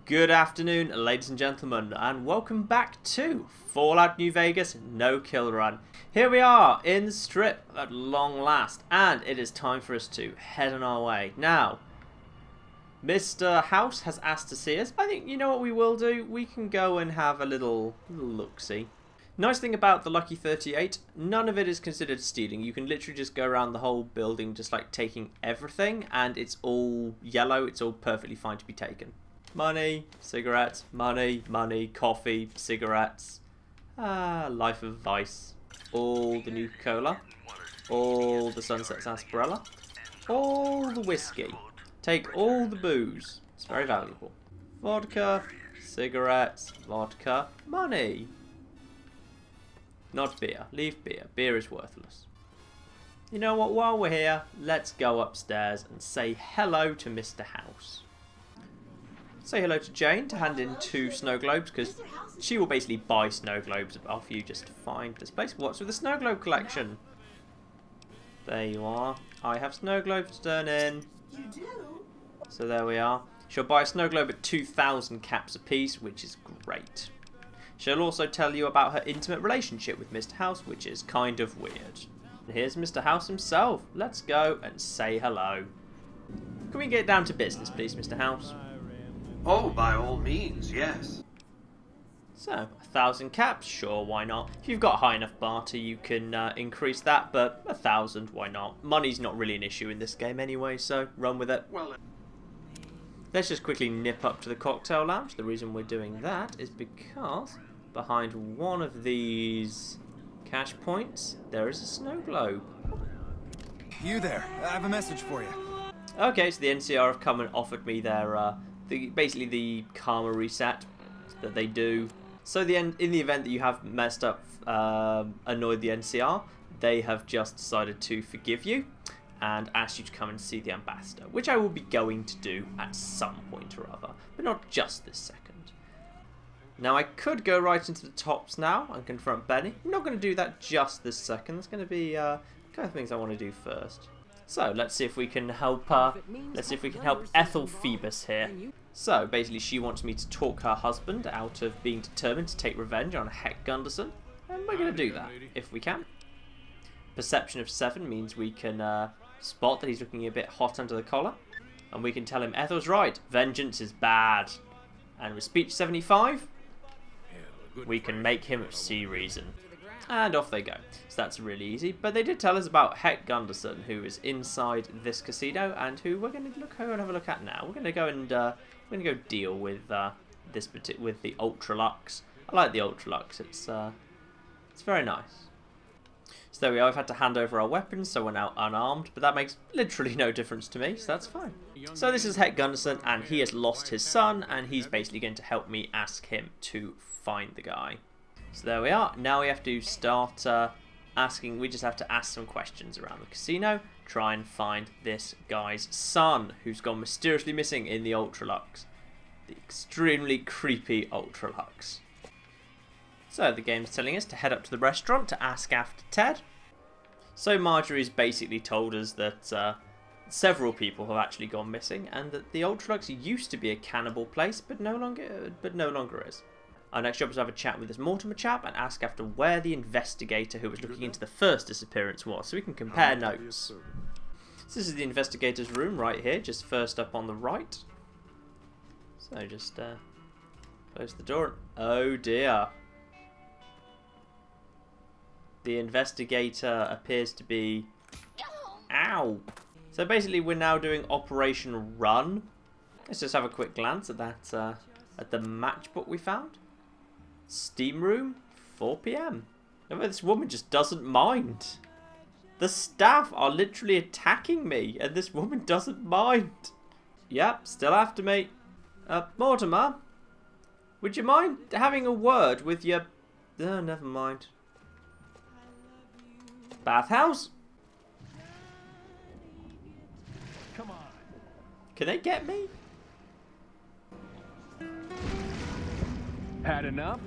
Good afternoon, ladies and gentlemen, and welcome back to Fallout New Vegas No Kill Run. Here we are in the strip at long last, and it is time for us to head on our way. Now, Mr. House has asked to see us. I think, you know what we will do? We can go and have a little look-see. Nice thing about the Lucky 38, none of it is considered stealing. You can literally just go around the whole building just like taking everything, and it's all yellow, it's all perfectly fine to be taken. Money, cigarettes, money, money, coffee, cigarettes. Life of Vice. All the Nuka-Cola. All the Sunset Sarsaparilla. All the whiskey. Take all the booze. It's very valuable. Vodka, cigarettes, vodka, money. Not beer. Leave beer. Beer is worthless. You know what? While we're here, let's go upstairs and say hello to Mr. House. Say hello to Jane to hand in 2 snow globes, because she will basically buy snow globes off you just to find this place. What's with the snow globe collection? There you are. I have snow globes to turn in. You do? So there we are. She'll buy a snow globe at 2,000 caps apiece, which is great. She'll also tell you about her intimate relationship with Mr. House, which is kind of weird. And here's Mr. House himself. Let's go and say hello. Can we get down to business, please, Mr. House? Oh, by all means, yes. So, 1,000 caps, sure, why not? If you've got high enough barter, you can increase that, but 1,000, why not? Money's not really an issue in this game anyway, so run with it. Well, let's just quickly nip up to the cocktail lounge. The reason we're doing that is because behind one of these cash points, there is a snow globe. You there, I have a message for you. Okay, so the NCR have come and offered me their, basically the karma reset that they do. So in the event that you have messed up, annoyed the NCR, they have just decided to forgive you and asked you to come and see the ambassador, which I will be going to do at some point or other, but not just this second. Now I could go right into the tops now and confront Benny. I'm not going to do that just this second. There's going to be kind of things I want to do first. So let's see if we can help Ethel Phoebus here. So basically she wants me to talk her husband out of being determined to take revenge on Heck Gunderson, and we're going to do that if we can. Perception of 7 means we can spot that he's looking a bit hot under the collar, and we can tell him Ethel's right, vengeance is bad. And with speech 75, we can make him see reason. And off they go. So that's really easy. But they did tell us about Heck Gunderson, who is inside this casino, and who we're going to have a look at now. We're going to go and deal with with the Ultraluxe. I like the Ultraluxe. It's very nice. So there we are. I've had to hand over our weapons, so we're now unarmed. But that makes literally no difference to me, so that's fine. So this is Heck Gunderson, and he has lost his son, and he's basically going to help me ask him to find the guy. So there we are. Now we have to start asking. We just have to ask some questions around the casino. Try and find this guy's son, who's gone mysteriously missing in the Ultraluxe. The extremely creepy Ultraluxe. So the game's telling us to head up to the restaurant to ask after Ted. So Marjorie's basically told us that several people have actually gone missing, and that the Ultraluxe used to be a cannibal place, but no longer is. Our next job is to have a chat with this Mortimer chap and ask after where the investigator who was looking into the first disappearance was, so we can compare notes. So this is the investigator's room right here, just first up on the right. So just close the door. Oh dear. The investigator appears to be... Ow! So basically we're now doing Operation Run. Let's just have a quick glance at that, at the matchbook we found. Steam room, 4 PM. This woman just doesn't mind. The staff are literally attacking me, and this woman doesn't mind. Yep, still after me. Mortimer, would you mind having a word with your... Oh, never mind. Bathhouse? Come on. Can they get me? Had enough?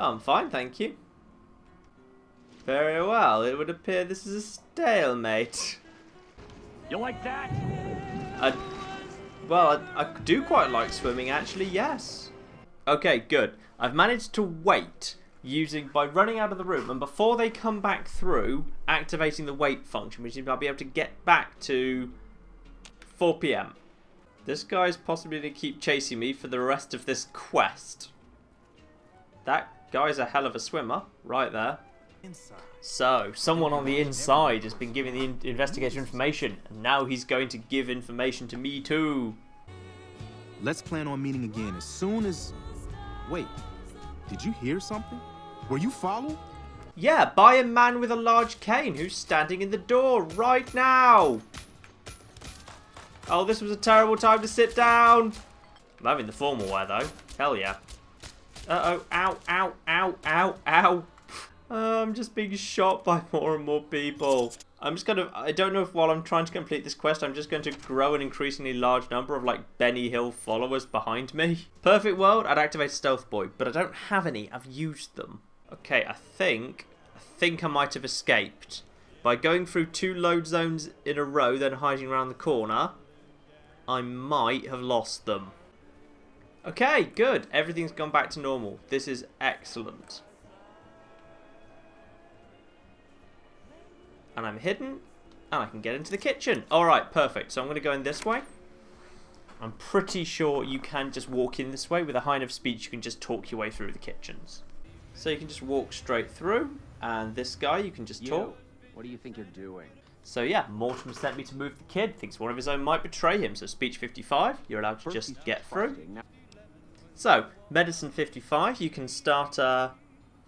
Oh, I'm fine, thank you. Very well, it would appear this is a stalemate. You like that? Well, I do quite like swimming, actually, yes. Okay, good. I've managed to wait by running out of the room, and before they come back through, activating the wait function, which means I'll be able to get back to 4 PM. This guy's possibly going to keep chasing me for the rest of this quest. That guy's a hell of a swimmer, right there. So, someone on the inside has been giving the investigator information, and now he's going to give information to me too. Let's plan on meeting again as soon as... Wait, did you hear something? Were you followed? Yeah, by a man with a large cane who's standing in the door right now. Oh, this was a terrible time to sit down. I'm having the formal wear though. Hell yeah. Uh-oh, ow, ow, ow, ow, ow. I'm just being shot by more and more people. I'm just going to, I don't know if while I'm trying to complete this quest, I'm just going to grow an increasingly large number of like Benny Hill followers behind me. Perfect world, I'd activate Stealth Boy, but I don't have any. I've used them. Okay, I think I might have escaped. By going through 2 load zones in a row, then hiding around the corner, I might have lost them. Okay, good. Everything's gone back to normal. This is excellent. And I'm hidden, and I can get into the kitchen. Alright, perfect. So I'm going to go in this way. I'm pretty sure you can just walk in this way. With a high enough speed, you can just talk your way through the kitchens. So you can just walk straight through, and this guy, you can just talk. What do you think you're doing? So yeah, Mortimer sent me to move the kid. Thinks one of his own might betray him. So speech 55, you're allowed to just get through. So, medicine 55, you can start,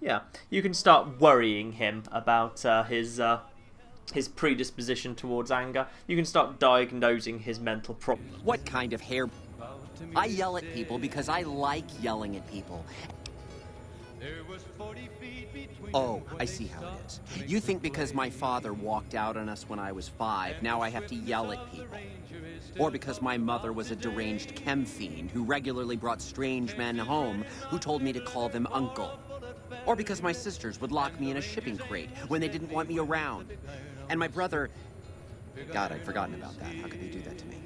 you can start worrying him about his predisposition towards anger. You can start diagnosing his mental problems. What kind of hair? I yell at people because I like yelling at people. Oh, I see how it is. You think because my father walked out on us when I was 5, now I have to yell at people. Or because my mother was a deranged chem fiend who regularly brought strange men home who told me to call them uncle. Or because my sisters would lock me in a shipping crate when they didn't want me around. And my brother... God, I'd forgotten about that. How could they do that to me?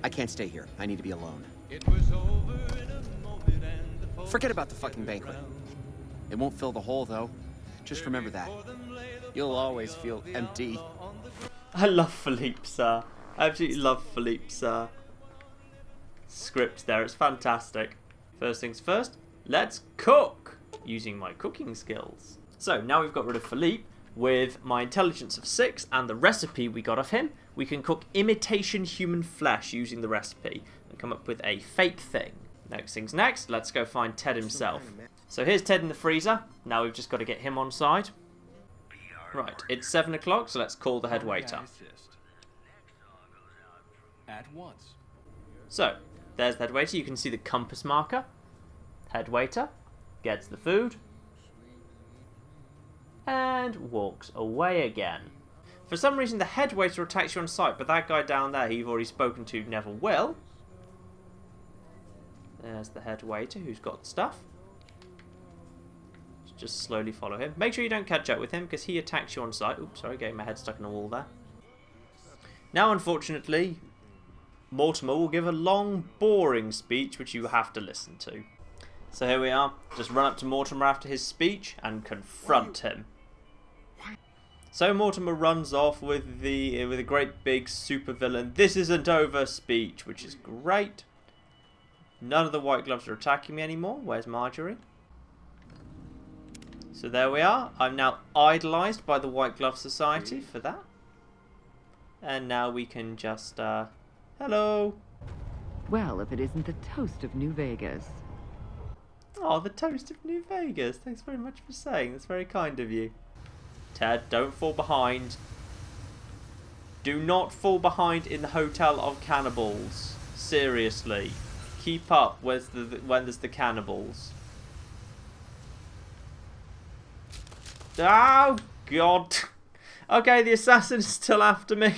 I can't stay here. I need to be alone. Forget about the fucking banquet. It won't fill the hole, though. Just remember that. You'll always feel empty. I love Philippe's, I absolutely love Philippe's script there. It's fantastic. First things first, let's cook using my cooking skills. So now we've got rid of Philippe. With my intelligence of 6 and the recipe we got of him, we can cook imitation human flesh using the recipe and come up with a fake thing. Next things next, let's go find Ted himself. So here's Ted in the freezer. Now we've just got to get him on side. Right, it's 7 o'clock, so let's call the head waiter. At once. So, there's the head waiter. You can see the compass marker. Head waiter gets the food and walks away again. For some reason, the head waiter attacks you on sight, but that guy down there, who you've already spoken to, never will. There's the head waiter who's got stuff. Just slowly follow him. Make sure you don't catch up with him because he attacks you on sight. Oops, sorry, getting my head stuck in a wall there. Now, unfortunately, Mortimer will give a long, boring speech which you have to listen to. So here we are. Just run up to Mortimer after his speech and confront him. So Mortimer runs off with a great big supervillain "This isn't over" speech, which is great. None of the white gloves are attacking me anymore. Where's Marjorie? So there we are. I'm now idolised by the White Glove Society for that. And now we can just, hello. Well, if it isn't the toast of New Vegas. Oh, the toast of New Vegas. Thanks very much for saying. That's very kind of you. Ted, don't fall behind. Do not fall behind in the Hotel of Cannibals. Seriously. Keep up when there's the cannibals. Oh, God. Okay, the assassin is still after me.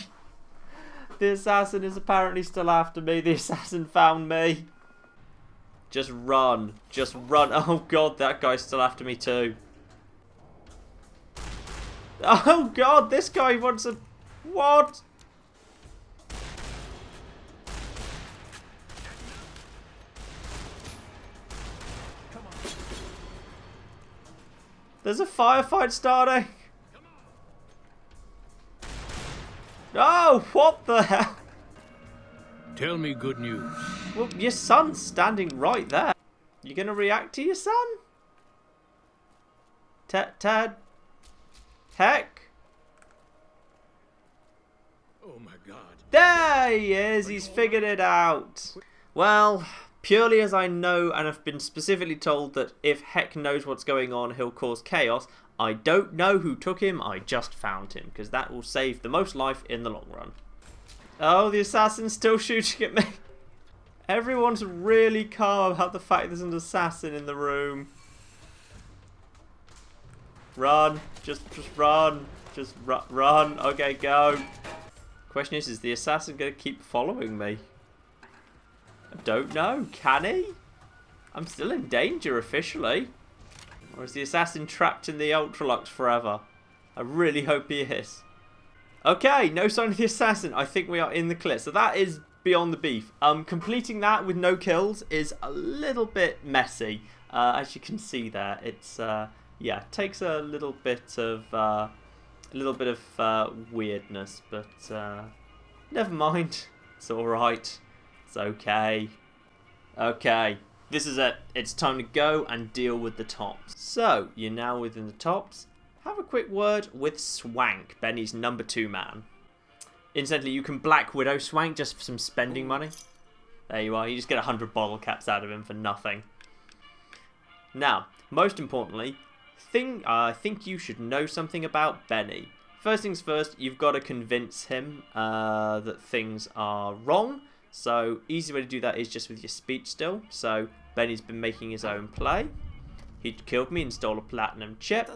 The assassin is apparently still after me. The assassin found me. Just run. Just run. Oh, God, that guy's still after me too. Oh, God, this guy wants a... What? There's a firefight starting. Oh, what the hell? Tell me good news. Well, your son's standing right there. You gonna react to your son? Ted? Heck? Oh my god. There he is. He's figured it out. Well, purely as I know and have been specifically told that if Heck knows what's going on, he'll cause chaos, I don't know who took him, I just found him, because that will save the most life in the long run. Oh, the assassin's still shooting at me. Everyone's really calm about the fact there's an assassin in the room. Run. Just run. Just run. Okay, go. Question is the assassin going to keep following me? I don't know. Can he? I'm still in danger officially. Or is the assassin trapped in the Ultraluxe forever? I really hope he is. Okay, no sign of the assassin. I think we are in the clear. So that is beyond the beef. Completing that with no kills is a little bit messy. As you can see there, it's yeah, takes a little bit of weirdness, but never mind. It's all right. It's okay. Okay, this is it. It's time to go and deal with the tops. So you're now within the tops. Have a quick word with Swank, Benny's number 2 man. Incidentally, you can Black Widow Swank just for some spending money. There you are. You just get 100 bottle caps out of him for nothing. Now, most importantly, I think you should know something about Benny. First things first, you've got to convince him that things are wrong. So, easy way to do that is just with your speech still. So, Benny's been making his own play. He killed me and stole a platinum chip.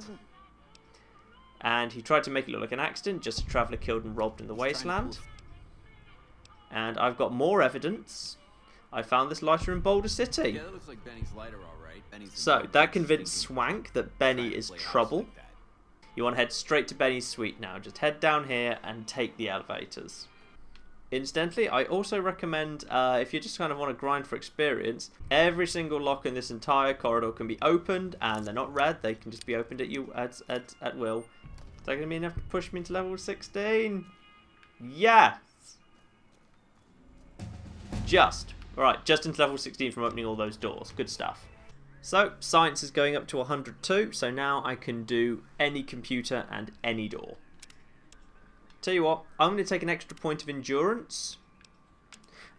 And he tried to make it look like an accident, just a traveller killed and robbed in the wasteland. And I've got more evidence. I found this lighter in Boulder City. Yeah, that looks like Benny's lighter, all right. So, that convinced Swank that Benny is trouble. You want to head straight to Benny's suite now. Just head down here and take the elevators. Incidentally, I also recommend, if you just kind of want to grind for experience, every single lock in this entire corridor can be opened, and they're not red, they can just be opened at you at will. Is that going to be enough to push me to level 16? Yes! Alright, just into level 16 from opening all those doors. Good stuff. So, science is going up to 102, so now I can do any computer and any door. Tell you what, I'm going to take an extra point of endurance.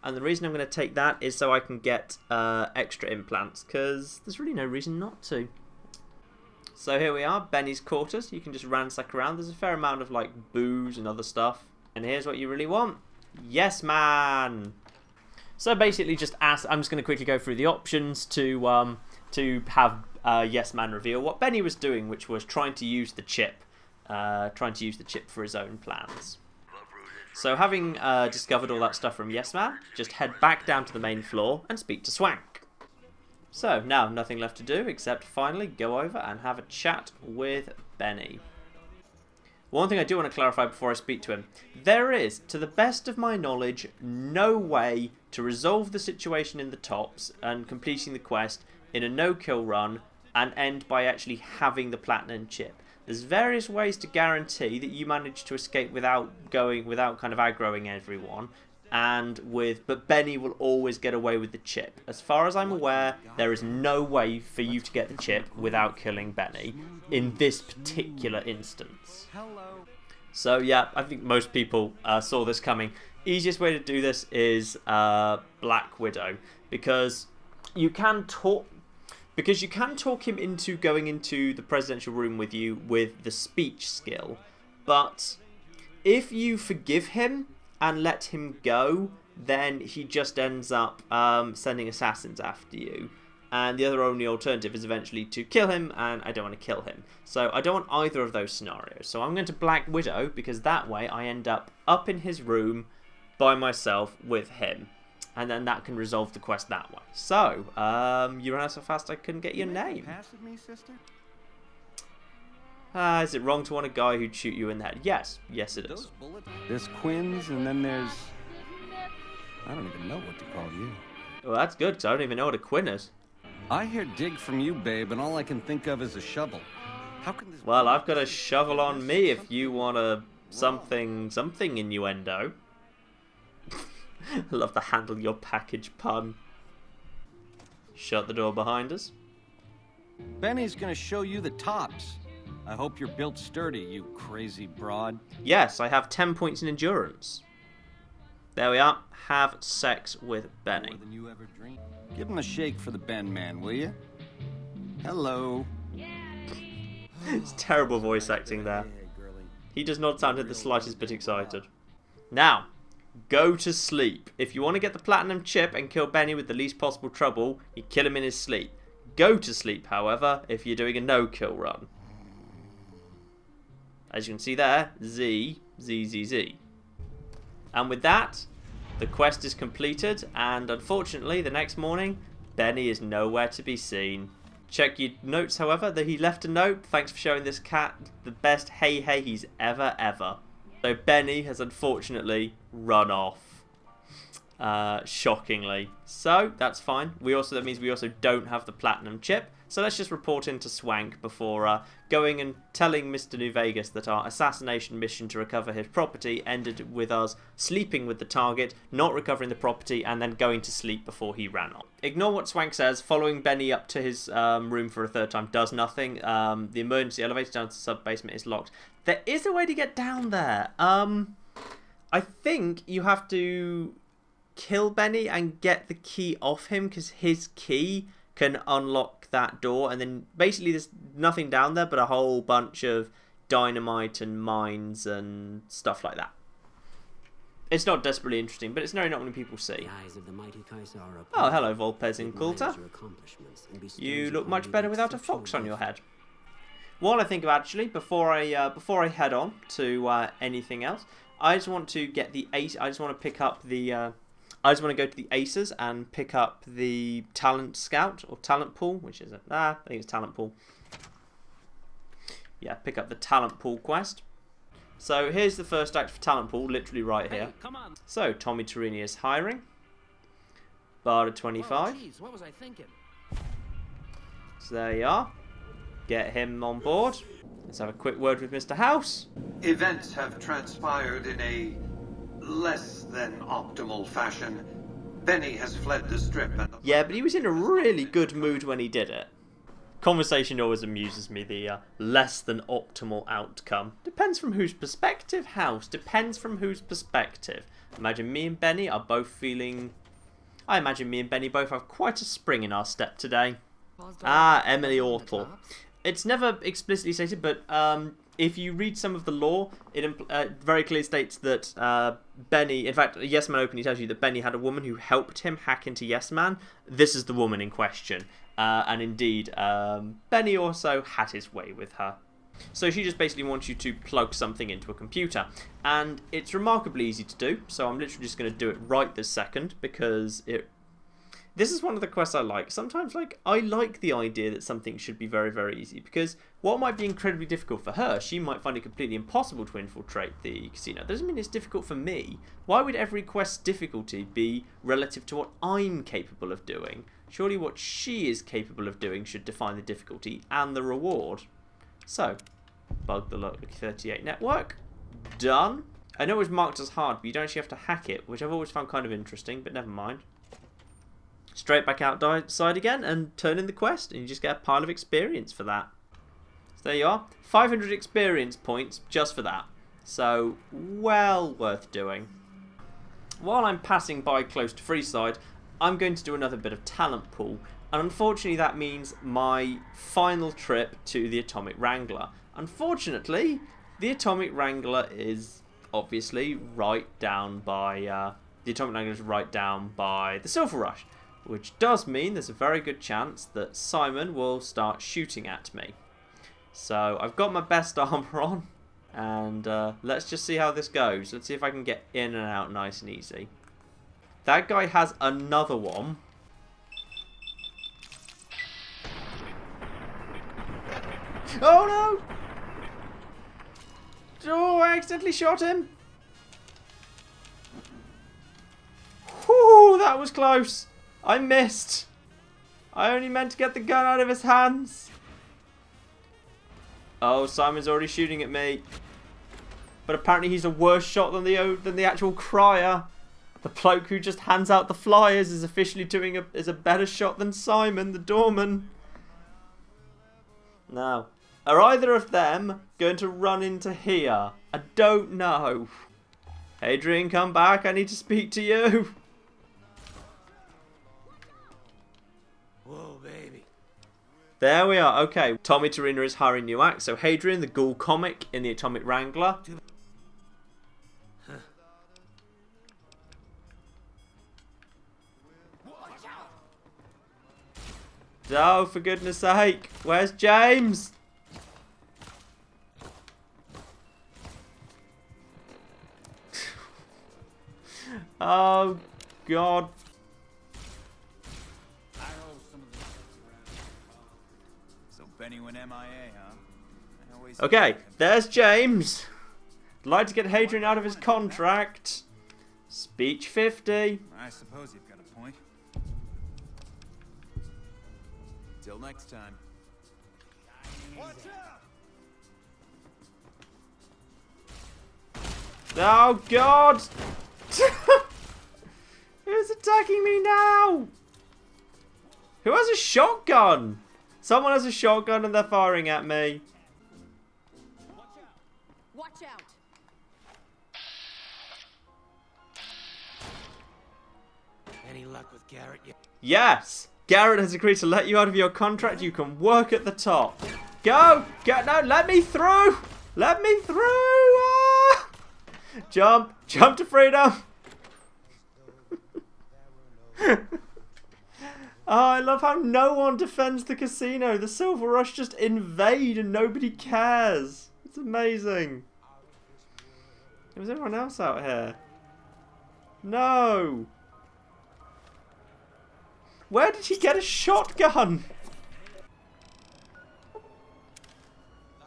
And the reason I'm going to take that is so I can get extra implants, because there's really no reason not to. So here we are, Benny's quarters. You can just ransack around. There's a fair amount of like booze and other stuff. And here's what you really want. Yes, man! So basically just I'm just going to quickly go through the options to have Yes Man reveal what Benny was doing, which was trying to use the chip. For his own plans. So having discovered all that stuff from Yes Man, just head back down to the main floor and speak to Swank. So now nothing left to do except finally go over and have a chat with Benny. One thing I do want to clarify before I speak to him. There is, to the best of my knowledge, no way to resolve the situation in the tops and completing the quest in a no-kill run and end by actually having the platinum chip. There's various ways to guarantee that you manage to escape without kind of aggroing everyone, but Benny will always get away with the chip. As far as I'm aware, there is no way for you to get the chip without killing Benny in this particular instance. So yeah, I think most people saw this coming. Easiest way to do this is Black Widow, because you can talk him into going into the presidential room with you with the speech skill, but if you forgive him and let him go, then he just ends up sending assassins after you. And the only alternative is eventually to kill him, and I don't want to kill him. So I don't want either of those scenarios. So I'm going to Black Widow, because that way I end up in his room by myself with him. And then that can resolve the quest that way. So, you ran out so fast I couldn't get your name. Pass with me, sister? Is it wrong to want a guy who'd shoot you in the head? Yes. Yes, it is. There's Quinn's, and then there's... I don't even know what to call you. Well, that's good, because I don't even know what a Quinn is. I hear dig from you, babe, and all I can think of is a shovel. How can this Well, I've got a shovel on me if you want a something innuendo. Love the handle your package pun. Shut the door behind us. Benny's gonna show you the tops. I hope you're built sturdy, you crazy broad. Yes, I have 10 points in endurance. There we are. Have sex with Benny. More than you ever dreamed. Give him a shake for the Ben man, will you? Hello. It's terrible voice acting there. He does not sound in the slightest bit excited. Now, go to sleep. If you want to get the platinum chip and kill Benny with the least possible trouble, you kill him in his sleep. Go to sleep, however, if you're doing a no-kill run. As you can see there, Z, Z, Z, Z. And with that, the quest is completed, and unfortunately, the next morning, Benny is nowhere to be seen. Check your notes, however, that he left a note. Thanks for showing this cat the best hey he's ever. So Benny has unfortunately run off. Shockingly. So that's fine. That means we also don't have the platinum chip. So let's just report into Swank before going and telling Mr. New Vegas that our assassination mission to recover his property ended with us sleeping with the target, not recovering the property, and then going to sleep before he ran off. Ignore what Swank says. Following Benny up to his room for a third time does nothing. The emergency elevator down to the sub-basement is locked. There is a way to get down there. I think you have to kill Benny and get the key off him, because his key can unlock that door, and then basically there's nothing down there but a whole bunch of dynamite and mines and stuff like that. It's not desperately interesting, but it's not many people see. Oh, hello, Volpez Inculta. You look much better without a fox on your head. While I think of actually, before I head on to anything else, I just want to get the ace. I just want to pick up the. I just want to go to the Aces and pick up the Talent Scout, or Talent Pool, which is it? I think it's Talent Pool. Yeah, pick up the Talent Pool quest. So here's the first act for Talent Pool, literally right here. Come on. So Tommy Torini is hiring. Barda 25. Oh, geez, what was I thinking? So there you are. Get him on board. Let's have a quick word with Mr. House. Events have transpired in a less than optimal fashion. Benny has fled the strip and... Yeah, but he was in a really good mood when he did it. Conversation always amuses me, the less than optimal outcome. Depends from whose perspective, House. Depends from whose perspective. Imagine me and Benny are both feeling... I imagine me and Benny both have quite a spring in our step today. Ah, Emily Ortle. It's never explicitly stated, but if you read some of the lore, it very clearly states that Benny, in fact, Yes Man openly tells you that Benny had a woman who helped him hack into Yes Man. This is the woman in question. And indeed, Benny also had his way with her. So she just basically wants you to plug something into a computer. And it's remarkably easy to do, so I'm literally just going to do it right this second, because this is one of the quests I like. Sometimes, I like the idea that something should be very, very easy, because what might be incredibly difficult for her, she might find it completely impossible to infiltrate the casino. That doesn't mean it's difficult for me. Why would every quest's difficulty be relative to what I'm capable of doing? Surely what she is capable of doing should define the difficulty and the reward. So, bug the Lucky 38 network. Done. I know it was marked as hard, but you don't actually have to hack it, which I've always found kind of interesting, but never mind. Straight back outside again and turn in the quest, and you just get a pile of experience for that. So there you are. 500 experience points just for that. So, well worth doing. While I'm passing by close to Freeside, I'm going to do another bit of talent pool. And unfortunately that means my final trip to the Atomic Wrangler. Unfortunately, the Atomic Wrangler is obviously right down by... the Atomic Wrangler is right down by the Silver Rush. Which does mean there's a very good chance that Simon will start shooting at me. So I've got my best armor on, and let's just see how this goes. Let's see if I can get in and out nice and easy. That guy has another one. Oh no! Oh, I accidentally shot him. Whew, that was close. I missed. I only meant to get the gun out of his hands. Oh, Simon's already shooting at me. But apparently he's a worse shot than the actual crier. The bloke who just hands out the flyers is officially is a better shot than Simon, the doorman. Now, are either of them going to run into here? I don't know. Adrian, come back. I need to speak to you. Whoa, baby. There we are. Okay, Tommy Torino is hiring new acts. So Hadrian, the ghoul comic in the Atomic Wrangler. Oh, for goodness sake. Where's James? Oh, God. So Benny went MIA, huh? Okay, there's James. I'd like to get Hadrian out of his contract. Speech 50. I suppose you've got a point. Till next time. Watch out! Oh, God. Who's attacking me now? Who has a shotgun? Someone has a shotgun and they're firing at me. Watch out! Any luck with Garrett yet? Yes! Garrett has agreed to let you out of your contract. You can work at the top. Go! No, let me through! Let me through! Ah! Jump! Jump to freedom! Oh, I love how no one defends the casino. The Silver Rush just invade and nobody cares. It's amazing. Was everyone else out here? No! Where did he get a shotgun?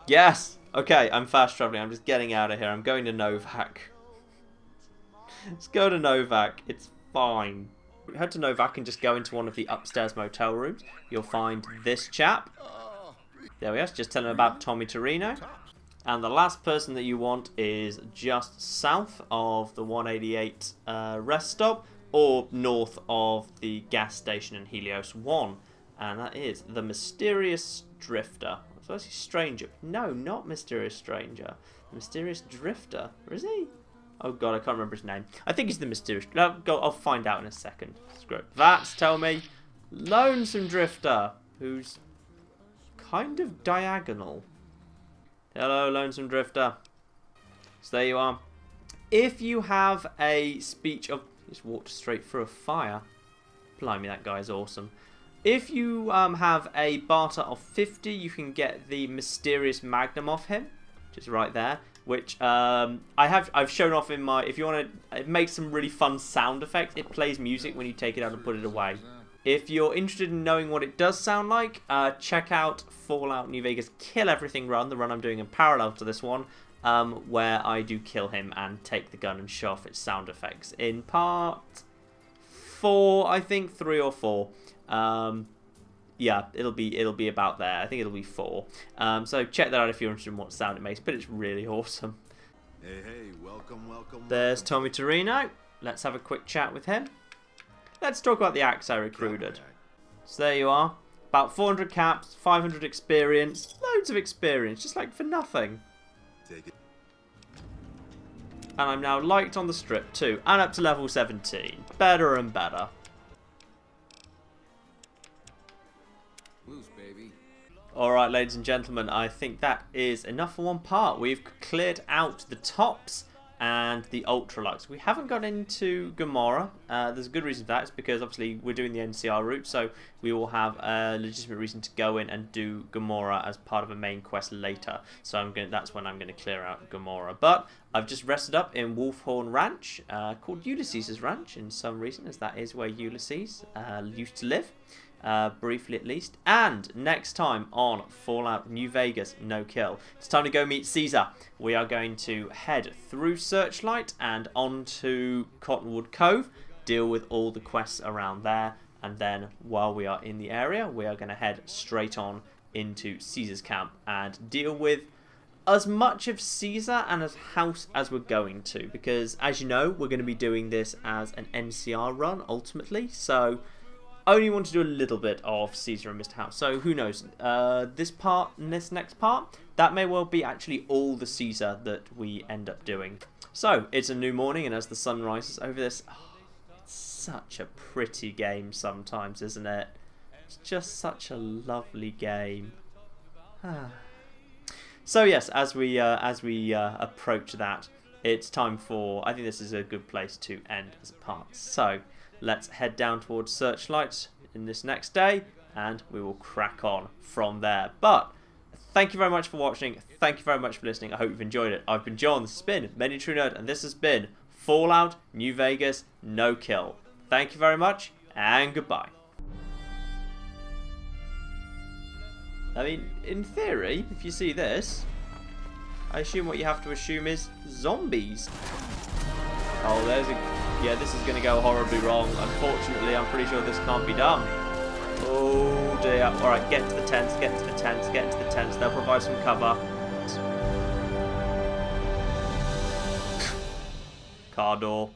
Yes! Okay, I'm fast traveling. I'm just getting out of here. I'm going to Novak. Let's go to Novak. It's fine. Head to Novak and just go into one of the upstairs motel rooms. You'll find this chap. There we are. Just tell him about Tommy Torino. And the last person that you want is just south of the 188 rest stop, or north of the gas station in Helios 1. And that is the Mysterious Drifter. So is he Stranger? No, not Mysterious Stranger. The Mysterious Drifter. Or is he? Oh god, I can't remember his name. I think he's the Mysterious... I'll find out in a second. Screw it. That's, tell me, Lonesome Drifter, who's kind of diagonal. Hello, Lonesome Drifter. So there you are. If you have a speech of... Just walked straight through a fire. Blimey, that guy's awesome. If you have a barter of 50, you can get the Mysterious Magnum off him. Just right there. Which I've shown off in my... If you want to... It makes some really fun sound effects. It plays music when you take it out and put it away. If you're interested in knowing what it does sound like, check out Fallout New Vegas Kill Everything run, the run I'm doing in parallel to this one, where I do kill him and take the gun and show off its sound effects. In part 4, I think, 3 or 4. Yeah, it'll be about there. I think it'll be 4. So check that out if you're interested in what sound it makes, but it's really awesome. Hey, welcome. There's Tommy Torino. Let's have a quick chat with him. Let's talk about the acts I recruited. So there you are. About 400 caps, 500 experience, loads of experience, just like for nothing. Take it. And I'm now liked on the strip too, and up to level 17. Better and better. Loose, baby. Alright, ladies and gentlemen, I think that is enough for one part. We've cleared out the tops and the Ultraluxe. We haven't got into Gomorrah. There's a good reason for that. It's because obviously we're doing the NCR route, so we will have a legitimate reason to go in and do Gomorrah as part of a main quest later. So that's when I'm going to clear out Gomorrah. But I've just rested up in Wolfhorn Ranch, called Ulysses' Ranch in some reason, as that is where Ulysses used to live. Briefly at least. And next time on Fallout New Vegas No Kill, it's time to go meet Caesar. We are going to head through Searchlight and on to Cottonwood Cove, deal with all the quests around there, and then while we are in the area we are going to head straight on into Caesar's camp and deal with as much of Caesar and his house as we're going to, because as you know, we're going to be doing this as an NCR run ultimately, so I only want to do a little bit of Caesar and Mr. House. So who knows, this next part, that may well be actually all the Caesar that we end up doing. So it's a new morning, and as the sun rises over this, it's such a pretty game sometimes, isn't it? It's just such a lovely game. So yes, as we approach that, it's time for, I think this is a good place to end as a part. So let's head down towards Searchlight in this next day, and we will crack on from there. But thank you very much for watching. Thank you very much for listening. I hope you've enjoyed it. I've been John. This has been Many True Nerd, and this has been Fallout New Vegas No Kill. Thank you very much, and goodbye. I mean, in theory, if you see this, I assume what you have to assume is zombies. Oh, there's a... Yeah, this is going to go horribly wrong. Unfortunately, I'm pretty sure this can't be done. Oh, dear. Alright, get to the tents, get to the tents, get to the tents. They'll provide some cover. Car door.